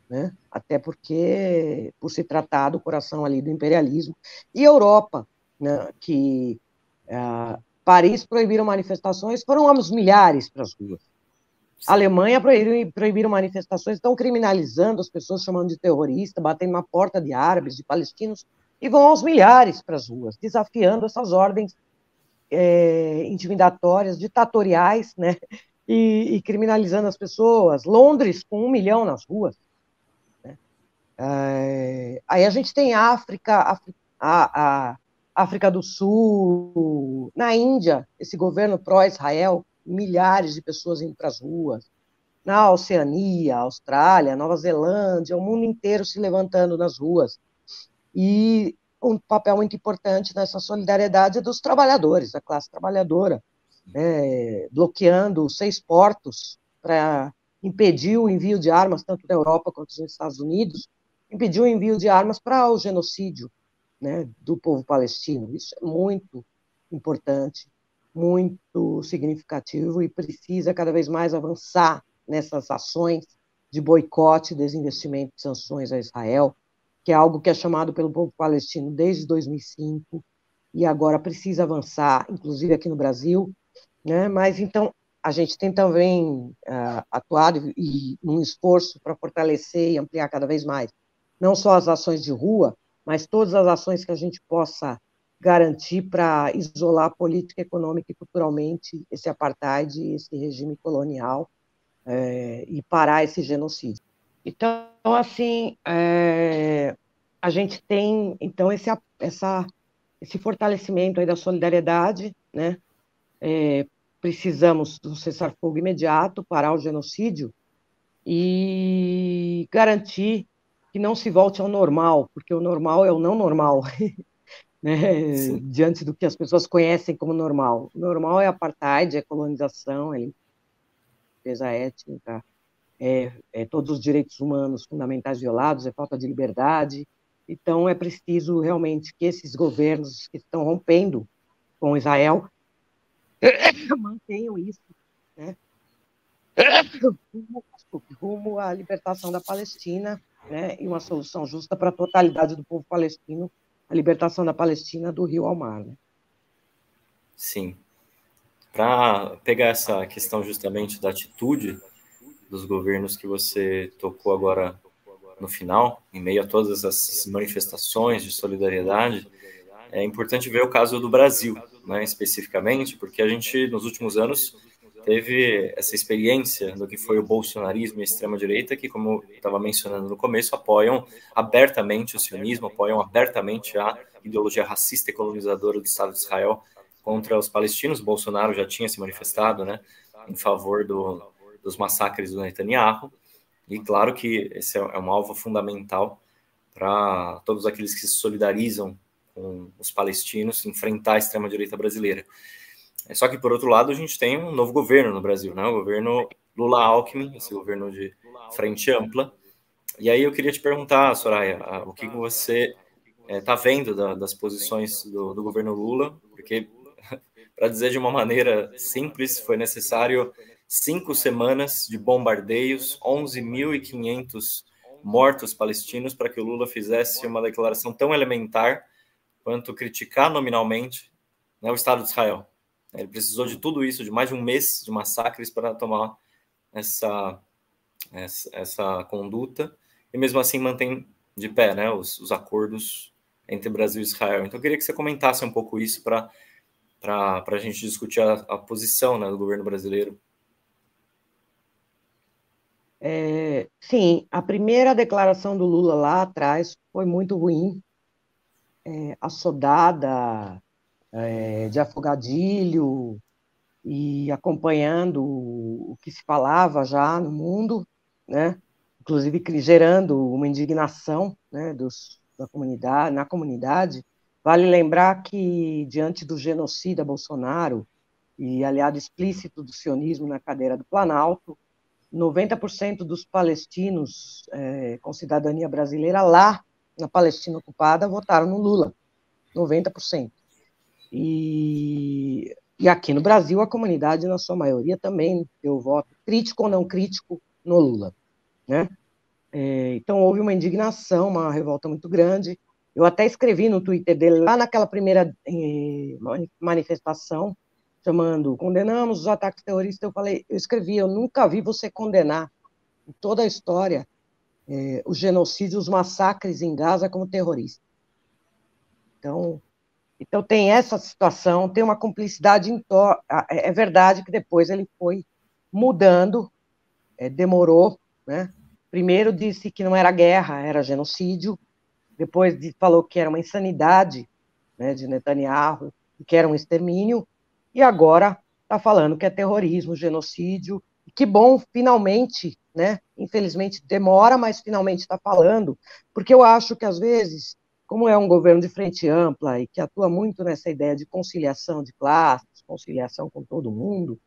né? Até porque, por se tratar do coração ali do imperialismo, e Europa, né, que Paris proibiram manifestações, foram aos milhares para as ruas. A Alemanha proibiram manifestações, estão criminalizando as pessoas, chamando de terrorista, batendo na porta de árabes, de palestinos, e vão aos milhares para as ruas, desafiando essas ordens intimidatórias, ditatoriais, né? E criminalizando as pessoas. Londres, com 1 milhão nas ruas. Né? Aí a gente tem África do Sul, na Índia, esse governo pró-Israel, milhares de pessoas indo para as ruas. Na Oceania, Austrália, Nova Zelândia, o mundo inteiro se levantando nas ruas. E um papel muito importante nessa solidariedade dos trabalhadores, da classe trabalhadora, bloqueando 6 portos para impedir o envio de armas, tanto na Europa quanto nos Estados Unidos, impediu o envio de armas para o genocídio, né, do povo palestino. Isso é muito importante, muito significativo e precisa cada vez mais avançar nessas ações de boicote, desinvestimento e sanções a Israel, que é algo que é chamado pelo povo palestino desde 2005 e agora precisa avançar, inclusive aqui no Brasil, né? Mas então a gente tem também atuado e num esforço para fortalecer e ampliar cada vez mais, não só as ações de rua, mas todas as ações que a gente possa garantir para isolar política, econômica e culturalmente esse apartheid, esse regime colonial, e parar esse genocídio. Então, assim, a gente tem então esse fortalecimento aí da solidariedade, né? Precisamos de um cessar-fogo imediato, parar o genocídio e garantir que não se volte ao normal, porque o normal é o não normal, né? Sim. Diante do que as pessoas conhecem como normal. O normal é apartheid, é colonização, é limpeza étnica, todos os direitos humanos fundamentais violados, é falta de liberdade. Então, é preciso realmente que esses governos que estão rompendo com Israel mantenham isso, né? Rumo à libertação da Palestina, né? E uma solução justa para a totalidade do povo palestino, a libertação da Palestina do rio ao mar. Né? Sim. Para pegar essa questão justamente da atitude dos governos que você tocou agora no final, em meio a todas as manifestações de solidariedade, é importante ver o caso do Brasil, né, especificamente, porque a gente, nos últimos anos, teve essa experiência do que foi o bolsonarismo e a extrema-direita, que, como eu estava mencionando no começo, apoiam abertamente o sionismo, apoiam abertamente a ideologia racista e colonizadora do Estado de Israel contra os palestinos. O Bolsonaro já tinha se manifestado, né, em favor dos massacres do Netanyahu, e claro que esse é um alvo fundamental para todos aqueles que se solidarizam com os palestinos enfrentar a extrema-direita brasileira. Só que, por outro lado, a gente tem um novo governo no Brasil, né? O governo Lula-Alckmin, esse governo de frente ampla. E aí eu queria te perguntar, Soraya, o que você está vendo das posições do governo Lula, porque, para dizer de uma maneira simples, foi necessário 5 semanas de bombardeios, 11.500 mortos palestinos para que o Lula fizesse uma declaração tão elementar quanto criticar nominalmente, né, o Estado de Israel. Ele precisou de tudo isso, de mais de um mês de massacres para tomar essa conduta, e mesmo assim mantém de pé, né, os acordos entre Brasil e Israel. Então eu queria que você comentasse um pouco isso para a gente discutir a posição, né, do governo brasileiro. Sim, a primeira declaração do Lula lá atrás foi muito ruim, assodada, de afogadilho, e acompanhando o que se falava já no mundo, né? Inclusive gerando uma indignação, né, na comunidade. Vale lembrar que, diante do genocida Bolsonaro e aliado explícito do sionismo na cadeira do Planalto, 90% dos palestinos com cidadania brasileira lá na Palestina ocupada votaram no Lula, 90%. E aqui no Brasil, a comunidade, na sua maioria, também deu voto, crítico ou não crítico, no Lula. Né? Então, houve uma indignação, uma revolta muito grande. Eu até escrevi no Twitter dele, lá naquela primeira manifestação, condenamos os ataques terroristas. Eu escrevi, eu nunca vi você condenar, em toda a história, o genocídio, os massacres em Gaza como terrorista. Então, tem essa situação, tem uma cumplicidade É verdade que depois ele foi mudando, demorou, né? Primeiro disse que não era guerra, era genocídio. Depois falou que era uma insanidade, né, de Netanyahu, que era um extermínio. E agora está falando que é terrorismo, genocídio. E que bom, finalmente, né? Infelizmente demora, mas finalmente está falando. Porque eu acho que, às vezes, como é um governo de frente ampla e que atua muito nessa ideia de conciliação de classes, conciliação com todo mundo,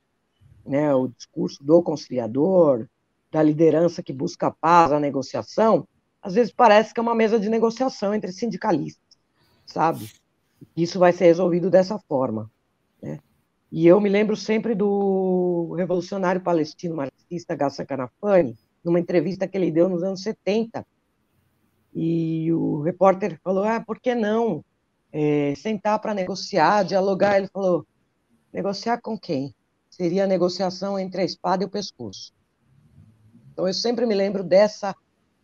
né, o discurso do conciliador, da liderança que busca a paz, a negociação, às vezes parece que é uma mesa de negociação entre sindicalistas, sabe? Isso vai ser resolvido dessa forma. Né? E eu me lembro sempre do revolucionário palestino marxista Ghassan Kanafani, numa entrevista que ele deu nos anos 70. E o repórter falou, por que não sentar para negociar, dialogar? Ele falou, negociar com quem? Seria a negociação entre a espada e o pescoço. Então, eu sempre me lembro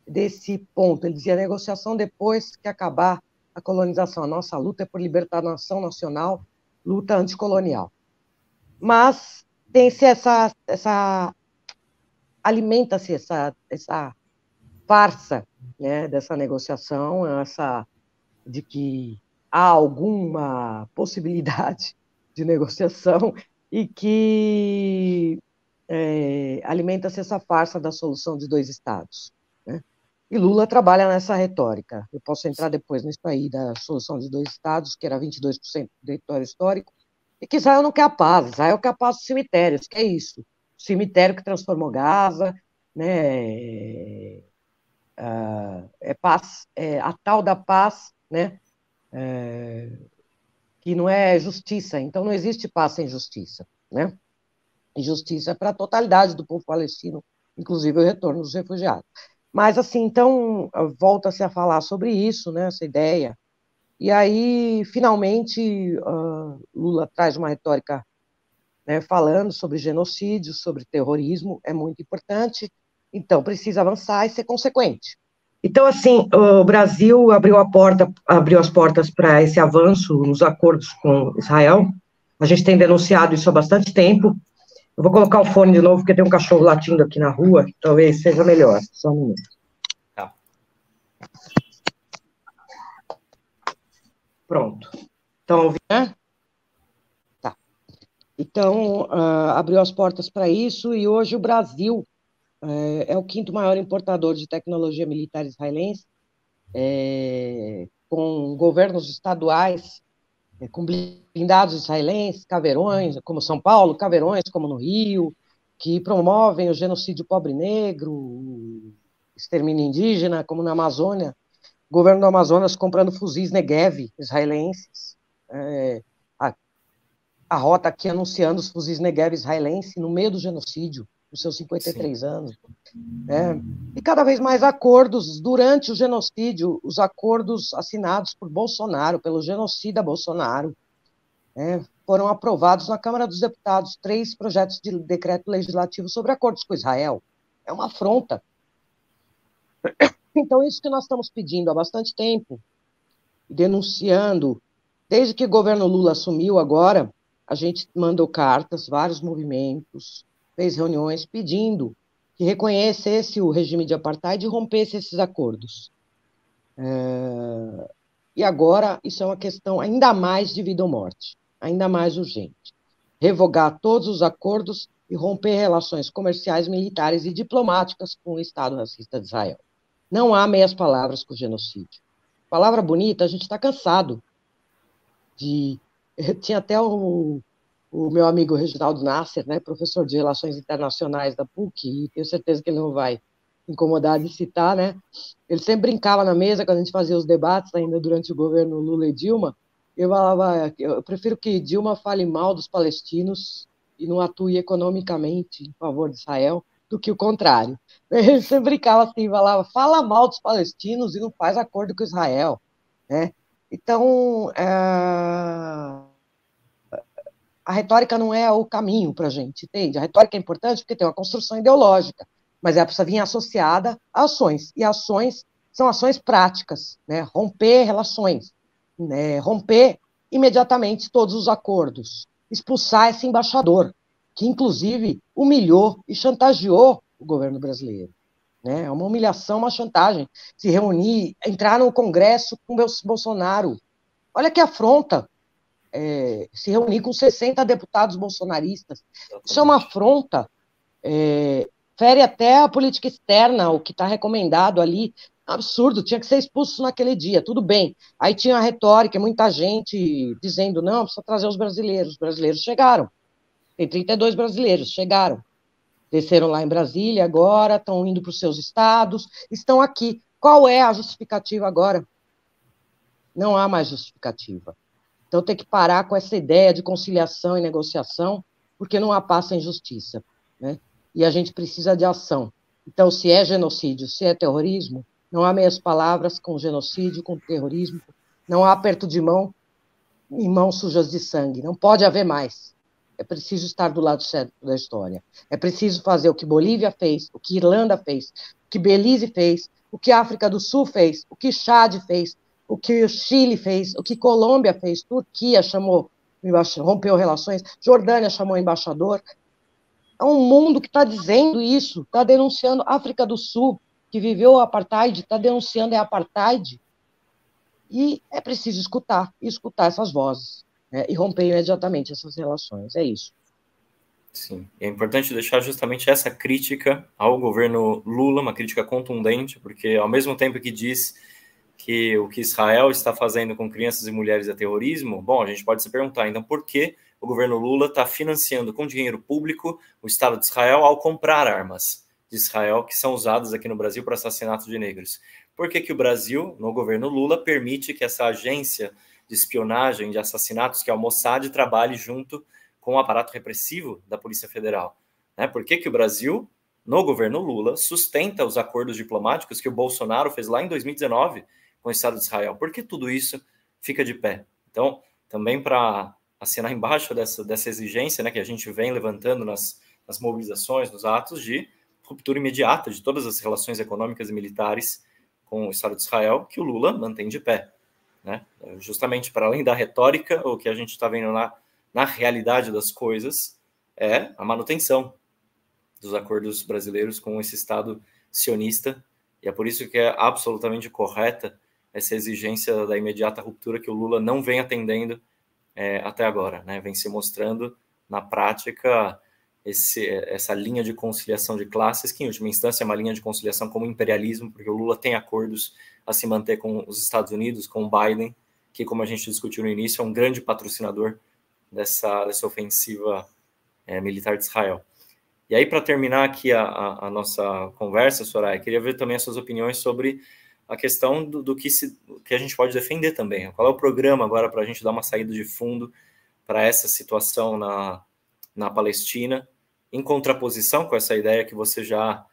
desse ponto. Ele dizia, negociação depois que acabar a colonização. A nossa luta é por libertação nacional, luta anticolonial. Mas tem-se alimenta-se essa farsa, né, dessa negociação, de que há alguma possibilidade de negociação e que alimenta-se essa farsa da solução de 2 estados, né? E Lula trabalha nessa retórica. Eu posso entrar depois nisso aí da solução de 2 estados, que era 22% do território histórico, e que Israel não quer a paz. Israel quer a paz dos cemitérios, que é isso. O cemitério que transformou Gaza, né? Paz, a tal da paz, né? Que não é justiça. Então, não existe paz sem justiça, né? E justiça para a totalidade do povo palestino, inclusive o retorno dos refugiados. Mas, assim, então, volta-se a falar sobre isso, né, essa ideia. E aí, finalmente, Lula traz uma retórica, né, falando sobre genocídio, sobre terrorismo, é muito importante. Então, precisa avançar e ser consequente. Então, assim, o Brasil abriu as portas para esse avanço nos acordos com Israel. A gente tem denunciado isso há bastante tempo. Eu vou colocar o fone de novo, porque tem um cachorro latindo aqui na rua, talvez seja melhor. Só um minuto. Tá. Pronto. Estão ouvindo, né? Tá. Então, abriu as portas para isso, e hoje o Brasil é o 5º maior importador de tecnologia militar israelense, com governos estaduais, com blindados israelenses, caveirões, como São Paulo, caveirões, como no Rio, que promovem o genocídio pobre-negro, o extermínio indígena, como na Amazônia, o governo do Amazonas comprando fuzis Negev israelenses, a rota aqui anunciando os fuzis Negev israelenses no meio do genocídio, nos seus 53 Sim. anos. E cada vez mais acordos durante o genocídio, os acordos assinados por Bolsonaro, pelo genocida Bolsonaro, foram aprovados na Câmara dos Deputados 3 projetos de decreto legislativo sobre acordos com Israel. É uma afronta. Então, isso que nós estamos pedindo há bastante tempo, denunciando, desde que o governo Lula assumiu agora, a gente mandou cartas, vários movimentos, fez reuniões pedindo que reconhecesse o regime de apartheid e rompesse esses acordos. E agora, isso é uma questão ainda mais de vida ou morte, ainda mais urgente. Revogar todos os acordos e romper relações comerciais, militares e diplomáticas com o Estado racista de Israel. Não há meias palavras com o genocídio. Palavra bonita, a gente está cansado de... Tinha até o meu amigo Reginaldo Nasser, né, professor de Relações Internacionais da PUC, e tenho certeza que ele não vai incomodar de citar, né? Ele sempre brincava na mesa, quando a gente fazia os debates, ainda durante o governo Lula e Dilma, eu falava, eu prefiro que Dilma fale mal dos palestinos e não atue economicamente em favor de Israel, do que o contrário. Ele sempre brincava assim, falava, fala mal dos palestinos e não faz acordo com Israel, né? Então, a retórica não é o caminho para a gente, entende? A retórica é importante porque tem uma construção ideológica, mas ela precisa vir associada a ações, e ações são ações práticas, né? Romper relações, né? Romper imediatamente todos os acordos, expulsar esse embaixador, que inclusive humilhou e chantageou o governo brasileiro. Né? É uma humilhação, uma chantagem, se reunir, entrar no Congresso com Bolsonaro. Olha que afronta, se reunir com 60 deputados bolsonaristas. Exatamente. Isso é uma afronta, fere até a política externa, o que está recomendado ali, absurdo, tinha que ser expulso naquele dia, tudo bem. Aí tinha a retórica, muita gente dizendo, não, precisa trazer os brasileiros chegaram, tem 32 brasileiros, chegaram, desceram lá em Brasília agora, estão indo para os seus estados, estão aqui. Qual é a justificativa agora? Não há mais justificativa. Então tem que parar com essa ideia de conciliação e negociação, porque não há paz sem justiça, né? E a gente precisa de ação. Então, se é genocídio, se é terrorismo, não há meias palavras com genocídio, com terrorismo, não há aperto de mão em mãos sujas de sangue, não pode haver mais. É preciso estar do lado certo da história. É preciso fazer o que Bolívia fez, o que Irlanda fez, o que Belize fez, o que a África do Sul fez, o que Chad fez, o que o Chile fez, o que Colômbia fez, Turquia chamou, rompeu relações, Jordânia chamou embaixador. É um mundo que está dizendo isso, está denunciando. África do Sul, que viveu o apartheid, está denunciando a apartheid. E é preciso escutar essas vozes, né? E romper imediatamente essas relações. É isso. Sim, é importante deixar justamente essa crítica ao governo Lula, uma crítica contundente, porque ao mesmo tempo que diz que o que Israel está fazendo com crianças e mulheres é terrorismo, bom, a gente pode se perguntar, então, por que o governo Lula está financiando com dinheiro público o Estado de Israel ao comprar armas de Israel que são usadas aqui no Brasil para assassinatos de negros? Por que que o Brasil, no governo Lula, permite que essa agência de espionagem de assassinatos, que é o Mossad, trabalhe junto com o aparato repressivo da Polícia Federal? Né? Por que que o Brasil, no governo Lula, sustenta os acordos diplomáticos que o Bolsonaro fez lá em 2019 com o Estado de Israel? Por que tudo isso fica de pé? Então, também para assinar embaixo dessa exigência, né, que a gente vem levantando nas mobilizações, nos atos de ruptura imediata de todas as relações econômicas e militares com o Estado de Israel, que o Lula mantém de pé. Né? Justamente para além da retórica, o que a gente está vendo lá na realidade das coisas é a manutenção dos acordos brasileiros com esse Estado sionista, e é por isso que é absolutamente correta essa exigência da imediata ruptura que o Lula não vem atendendo até agora, né? Vem se mostrando na prática essa linha de conciliação de classes, que em última instância é uma linha de conciliação como imperialismo, porque o Lula tem acordos a se manter com os Estados Unidos, com o Biden, que, como a gente discutiu no início, é um grande patrocinador dessa ofensiva militar de Israel. E aí, para terminar aqui a nossa conversa, Soraya, queria ver também as suas opiniões sobre a questão do que a gente pode defender também. Qual é o programa agora para a gente dar uma saída de fundo para essa situação na Palestina, em contraposição com essa ideia que você já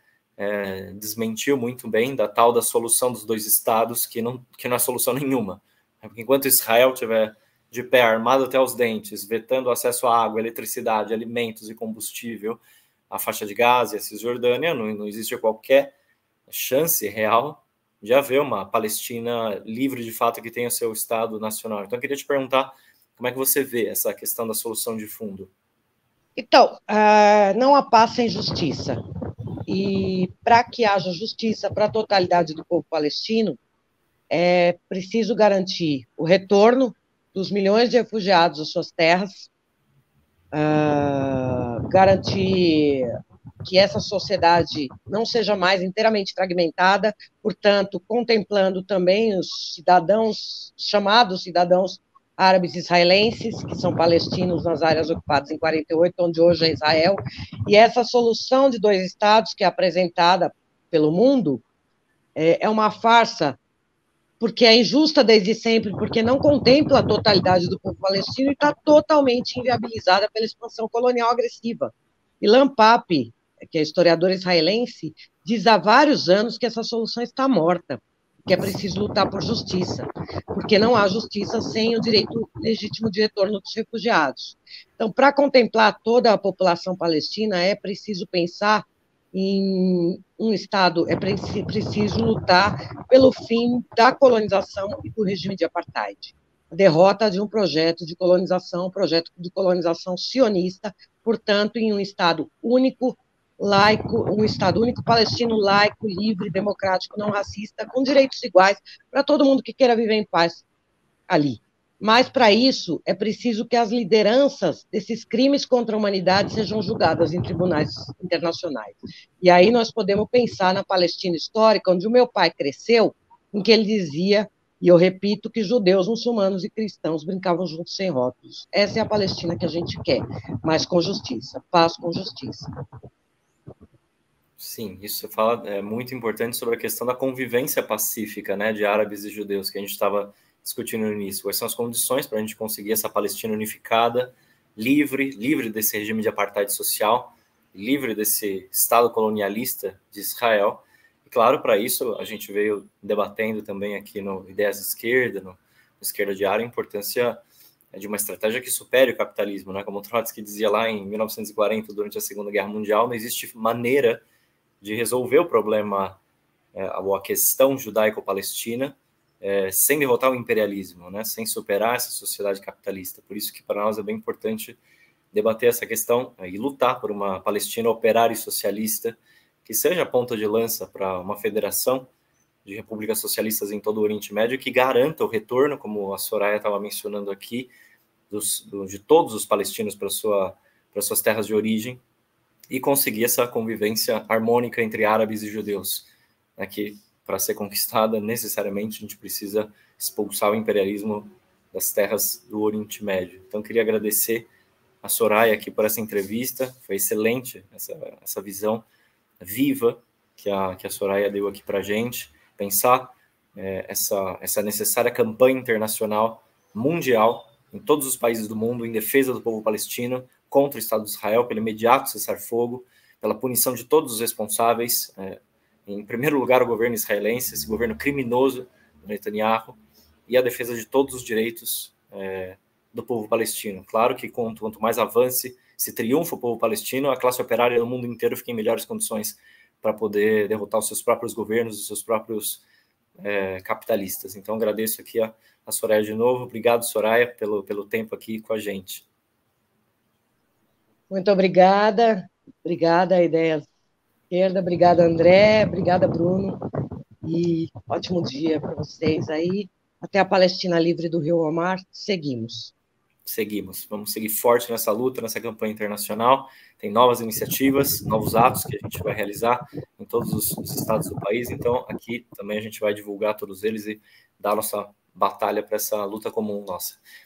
desmentiu muito bem, da tal da solução dos dois estados, que não é solução nenhuma. Porque enquanto Israel tiver de pé, armado até os dentes, vetando o acesso à água, eletricidade, alimentos e combustível, a faixa de Gaza e a Cisjordânia, não existe qualquer chance real de haver uma Palestina livre de fato que tenha o seu Estado nacional. Então, eu queria te perguntar como é que você vê essa questão da solução de fundo. Então, não há paz sem justiça. E para que haja justiça para a totalidade do povo palestino, é preciso garantir o retorno dos milhões de refugiados às suas terras, garantir que essa sociedade não seja mais inteiramente fragmentada, portanto, contemplando também os cidadãos, chamados cidadãos árabes israelenses, que são palestinos nas áreas ocupadas em 48, onde hoje é Israel, e essa solução de dois estados que é apresentada pelo mundo é uma farsa, porque é injusta desde sempre, porque não contempla a totalidade do povo palestino e está totalmente inviabilizada pela expansão colonial agressiva. Ilan Pappé, que é historiador israelense, diz há vários anos que essa solução está morta, que é preciso lutar por justiça, porque não há justiça sem o direito legítimo de retorno dos refugiados. Então, para contemplar toda a população palestina, é preciso pensar em um Estado, é preciso lutar pelo fim da colonização e do regime de apartheid. A derrota de um projeto de colonização sionista, portanto, em um Estado único, laico, um Estado único palestino, laico, livre, democrático, não racista, com direitos iguais para todo mundo que queira viver em paz ali. Mas, para isso, é preciso que as lideranças desses crimes contra a humanidade sejam julgadas em tribunais internacionais. E aí nós podemos pensar na Palestina histórica, onde o meu pai cresceu, em que ele dizia, e eu repito, que judeus, muçulmanos e cristãos brincavam juntos sem rótulos. Essa é a Palestina que a gente quer, mas com justiça, paz com justiça. Sim, isso fala é muito importante sobre a questão da convivência pacífica, né, de árabes e judeus, que a gente estava discutindo no início. Quais são as condições para a gente conseguir essa Palestina unificada, livre desse regime de apartheid social, livre desse Estado colonialista de Israel. E, claro, para isso, a gente veio debatendo também aqui no Ideias de Esquerda, no Esquerda Diária, a importância de uma estratégia que supere o capitalismo, né? Como Trotsky dizia lá em 1940, durante a Segunda Guerra Mundial, não existe maneira de resolver o problema, ou a questão judaico-palestina, sem derrotar o imperialismo, né? Sem superar essa sociedade capitalista. Por isso que para nós é bem importante debater essa questão e lutar por uma Palestina operária e socialista que seja a ponta de lança para uma federação de repúblicas socialistas em todo o Oriente Médio que garanta o retorno, como a Soraya estava mencionando aqui, de todos os palestinos para suas terras de origem e conseguir essa convivência harmônica entre árabes e judeus, né, que para ser conquistada necessariamente a gente precisa expulsar o imperialismo das terras do Oriente Médio. Então queria agradecer a Soraya aqui por essa entrevista, foi excelente essa visão viva que a Soraya deu aqui para a gente, pensar essa necessária campanha internacional, mundial, em todos os países do mundo, em defesa do povo palestino, contra o Estado de Israel, pelo imediato cessar-fogo, pela punição de todos os responsáveis, em primeiro lugar o governo israelense, esse governo criminoso do Netanyahu, e a defesa de todos os direitos do povo palestino. Claro que quanto mais avance, se triunfa o povo palestino, a classe operária do mundo inteiro fica em melhores condições para poder derrotar os seus próprios governos, os seus próprios capitalistas. Então, agradeço aqui a Soraya de novo. Obrigado, Soraya, pelo tempo aqui com a gente. Muito obrigada. Obrigada, Ideias Esquerda. Obrigada, André. Obrigada, Bruno. E ótimo dia para vocês aí. Até a Palestina livre do Rio Omar. Seguimos. Vamos seguir forte nessa luta, nessa campanha internacional. Tem novas iniciativas, novos atos que a gente vai realizar em todos os estados do país. Então, aqui também a gente vai divulgar todos eles e dar nossa batalha para essa luta comum nossa.